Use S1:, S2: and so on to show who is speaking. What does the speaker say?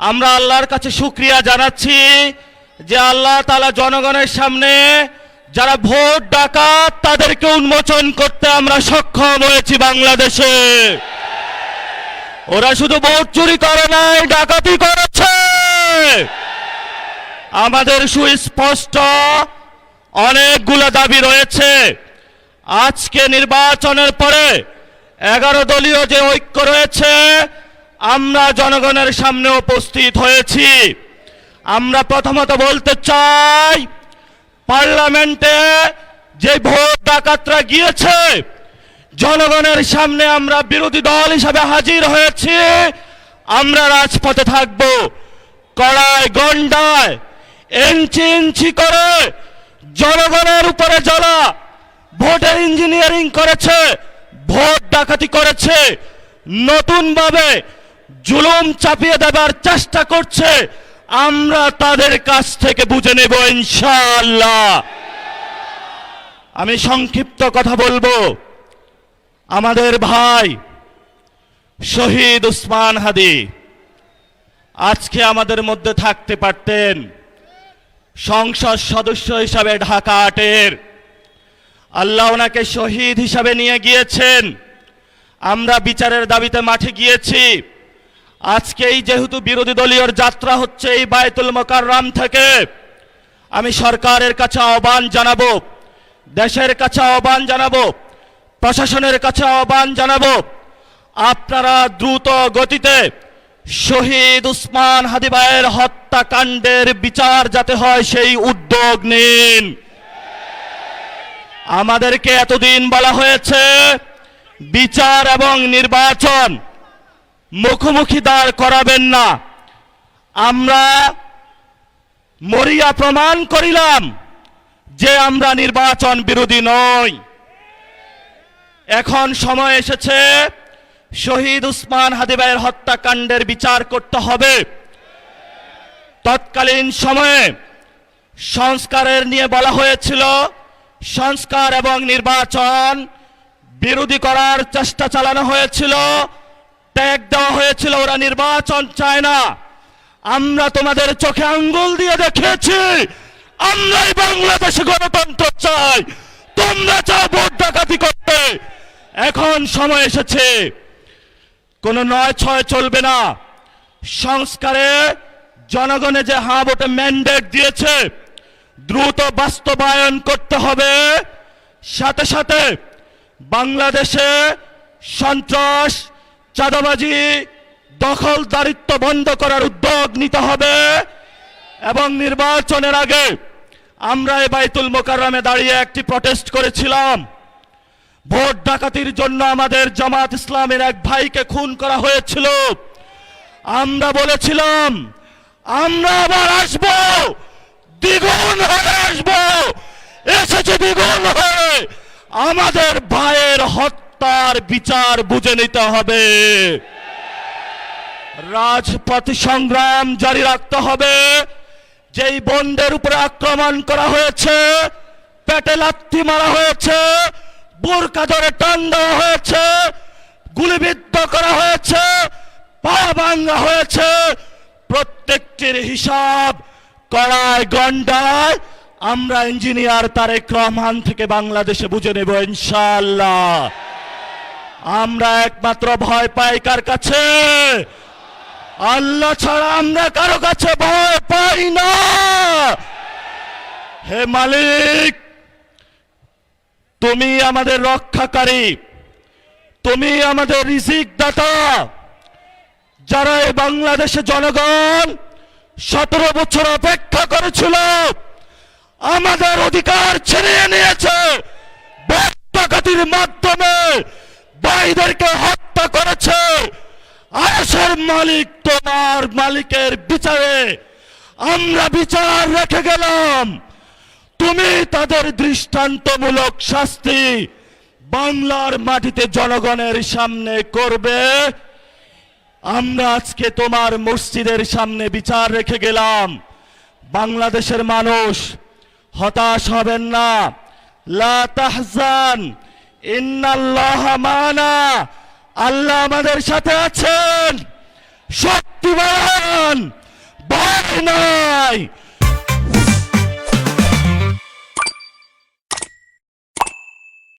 S1: আমরা আল্লাহর কাছে শুকরিয়া জানাচ্ছি যে আল্লাহ তাআলা জনগণের সামনে যারা ভোট ডাকাত তাদেরকে উন্মোচন করতে আমরা সক্ষম হয়েছি। বাংলাদেশে ওরা শুধু ভোট চুরি করে নাই, ডাকাতি করেছে। আমাদের সুস্পষ্ট অনেকগুলো দাবি রয়েছে। আজকে নির্বাচনের পরে 11 দলীয় যে ঐক্য রয়েছে, আমরা জনগণের সামনে উপস্থিত হয়েছি। আমরা প্রথমত বলতে চাই, পার্লামেন্টে যে ভোট ডাকাতরা গিয়েছে, জনগণের সামনে আমরা বিরোধী দল হিসাবে হাজির হয়েছি। আমরা রাজপথে থাকব। কড়ায় গন্ডায় ইঞ্চি ইঞ্চি করে জনগণের উপরে যারা ভোটের ইঞ্জিনিয়ারিং করেছে, ভোট ডাকাতি করেছে, নতুনভাবে জুলুম চাপিয়ে দেবার চেষ্টা করছে, আমরা তাদের কাছ থেকে বুঝে নেব ইনশাআল্লাহ। আমি সংক্ষিপ্ত কথা বলবো। আমাদের ভাই শহীদ উসমান হাদি আজকে আমাদের মধ্যে থাকতে পারতেন। সংসদ সদস্য হিসাবে ঢাকা 8-এর আল্লাহ ওনাকে শহীদ হিসাবে নিয়ে গিয়েছেন। আমরা বিচারের দাবিতে মাঠে গিয়েছি। আজকেই যেহেতু বিরোধী দলীয় যাত্রা হচ্ছে এই বায়তুল মোকাররম থেকে, আমি সরকারের কাছে আহ্বান জানাবো, দেশের কাছে আহ্বান জানাবো, প্রশাসনের কাছে আহ্বান জানাবো, আপনারা দ্রুত গতিতে শহীদ উসমান হাদি ভাইয়ের হত্যাকাণ্ডের বিচার যাতে হয় সেই উদ্যোগ নিন। আমাদেরকে এতদিন বলা হয়েছে বিচার এবং নির্বাচন মুখোমুখি দাঁড় করাবেন না। আমরা মরিয়া প্রমাণ করিলাম যে আমরা নির্বাচন বিরোধী নই। এখন সময় এসেছে শহীদ উসমান হাদি ভাইয়ের হত্যাকাণ্ডের বিচার করতে হবে। তৎকালীন সময়ে সংস্কারের নিয়ে বলা হয়েছিল, সংস্কার এবং নির্বাচন বিরোধী করার চেষ্টা চালানো হয়েছিল, ট্যাগ দেওয়া হয়েছিল ওরা নির্বাচন চায় না। আমরা তোমাদের চোখে আঙ্গুল দিয়ে দেখিয়েছি আমরাই বাংলাদেশে গণতন্ত্র চাই, তোমরা চাও ভোট ডাকাতি করতে। এখন সময় এসেছে, কোনো 9-6 চলবে না। সংস্কারে জনগণে যে হ্যাঁ ভোটে ম্যান্ডেট দিয়েছে, দ্রুত বাস্তবায়ন করতে হবে। সাথে সাথে বাংলাদেশে সন্ত্রাস, চাঁদাবাজি, দখলদারিত্ব বন্ধ করার উদ্যোগ নিতে হবে। এবং নির্বাচনের আগে আমরা এই বায়তুল মোকাররমে দাঁড়িয়ে একটি প্রটেস্ট করেছিলাম। ভোট ডাকাতির জন্য আমাদের জামাত ইসলামের এক ভাইকে খুন করা হয়েছিল। আমরা বলেছিলাম আমরা আবার আসবো, দ্বিগুণ হয়ে আসবো। এসেছে দ্বিগুণ হয়ে। আমাদের ভাইয়ের হত্যার বিচার বুঝে নিতে হবে। রাজপথ সংগ্রাম জারি রাখতে হবে। যেই বোনদের উপরে আক্রমণ করা হয়েছে, পেটে লাথি মারা হয়েছে, বোরকা ধরে টান দেওয়া হয়েছে, গুলিবিদ্ধ করা হয়েছে, পা ভাঙা হয়েছে, প্রত্যেকটির হিসাব কড়ায় গন্ডায় আমরা ইঞ্জিনিয়ার তারেক রহমান থেকে বাংলাদেশে বুঝে নেব ইনশাআল্লাহ। আমরা একমাত্র ভয় পাই কার কাছে? আল্লাহ ছাড়া আমরা কারো কাছে ভয় পাই না। হে মালিক, তুমি আমাদের রক্ষাকারী, তুমি আমাদের রিজিক দাতা। যারা এই বাংলাদেশে জনগণ 17 বছর অপেক্ষা করেছিল, আমাদের অধিকার ছিনিয়ে নিয়েছে, ভোট ডাকাতির মাধ্যমে ভাইদেরকে হত্যা করেছে। আরশের মালিক তোমার মালিকের বিচারে আমরা বিচার রেখে গেলাম। তুমি তাদের দৃষ্টান্তমূলক শাস্তি বাংলার মাটিতে জনগণের সামনে করবে। আমরা আজকে তোমার মসজিদের সামনে বিচার রেখে গেলাম। বাংলাদেশের মানুষ হতাশ হবেন না। লা তাহজান ইন্নাল্লাহা মানা, আল্লাহ আমাদের সাথে আছেন, শক্তিমান। নাই